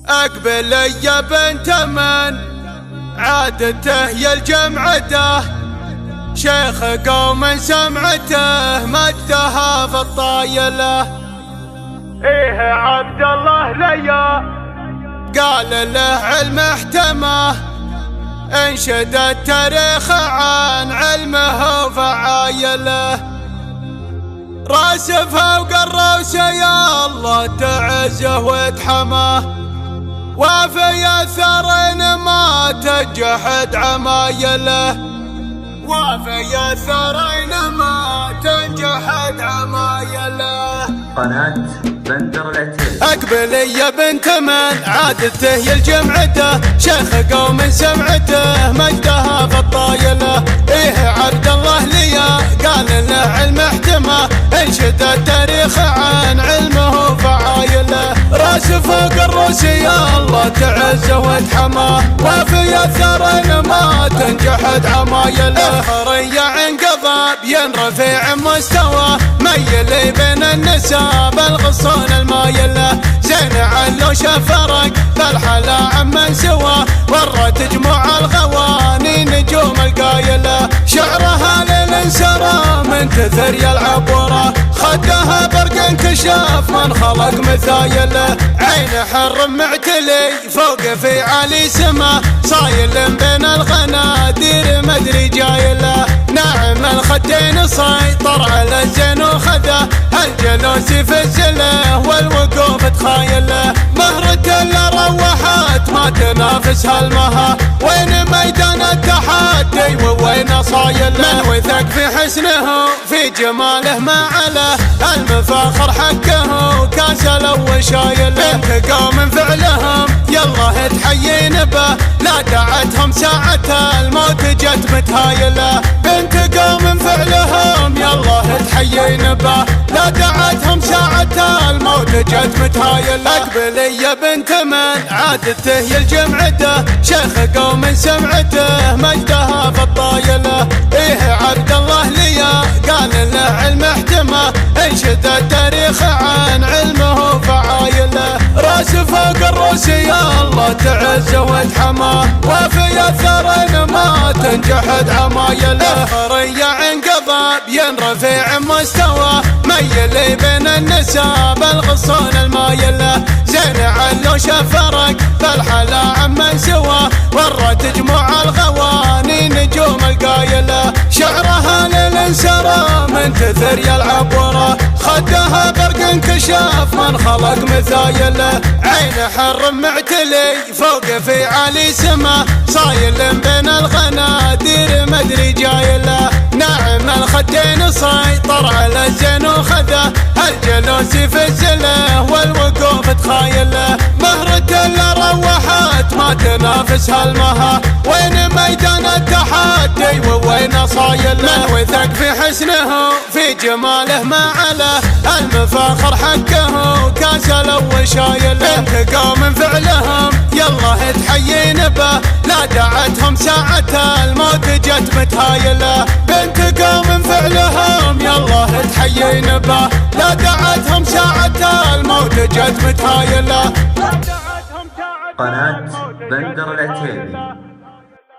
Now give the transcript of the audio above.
اقبل يا بنت من عادته يا الجمعته، شيخ قوم سمعته مجدها في الطايله. ايه عبد الله ليا قال له علم احتمه، انشد التاريخ عن علمه وفعايله. راس فوق الروس يا الله تعزه وتحماه، وفي الثرين ما تجحد عمايله، وفي الثرين ما تنجحد عمايله. قناة بندر العتيبي. اقبل يا بنت من عادته يا الجمعته، شيخ قوم سمعته مجدها في الطايله. ايه عبد الله ليا قال له علم احتمه، انشد التاريخ عن علمه وفعايله. راس فوق الروس يا الله تعزه وتحماه، وفي الثرين ما تنجحد عمايله. خريع انقضى ينرفع مستوى، ميل بين النساب الغصون المايله. زين علو شفرق بالحلا عمن سوى، ورت جموع الغواني نجوم القايله. شعرها ليل سرى من تثر يلعب وراه، خدها برق انكشاف من خلق مثايله. عين حر معتلي فوق في عالي سما، صايل بين الغنادير مدري جايله. ناعم الخدين سيطر على الزين وخذه، الجلوس في الزله والوقوف تخايله. مهرة اللي روحت ما تنافسها المها، وين ميدان التحدي ووين صايله. من وثق في حسنه في جماله ما عليه، المفاخر حقه كاسل وشايله. بنت قوم فعلهم يلا تحيين به، لا دعتهم ساعة الموت جت متهايله. بنت قوم فعلهم يلا تحيين به، لا دعتهم ساعة الموت جت متهايله. اقبل يا بنت من عادته يا الجمعته، شيخ قوم سمعته مجدها في الطايله. ايه عبد الله ليا قال له علم احتمه، انشد التاريخ عن علمه وفعايله. راس فوق الروس يا الله تعزه وتحماه، وفي الثرين ما تنجحد عمايله. خريع انقضى ينرفع مستوى، ميل بين النساب الغصون المايله. زين علو شفرق بالحلا عمن سوى، ورت جموع الغواني نجوم القايله. شعرها ليل سرى من تثر يلعب وراه، خدها برق انكشاف من خلق مثايله. عين حر معتلي فوق في عالي سما، صايل بين الغنادير مدري جايله. ناعم الخدين سيطر على الزين وخذه، الجلوس في الزله والوقوف تخايله. مهرة اللي روحت ما تنافسها المها، وين ميدان التحدي ووين صايله. من وثق في حسنه في جماله ما عليه، المفاخر حقه كاسل وشايله. بنت قوم فعلهم يلا تحيين به، لا دعتهم ساعة الموت جت متهايله. بنت قوم فعلهم يلا تحيين به، لا دعتهم ساعة الموت جت متهايله. قناة بندر العتيبي.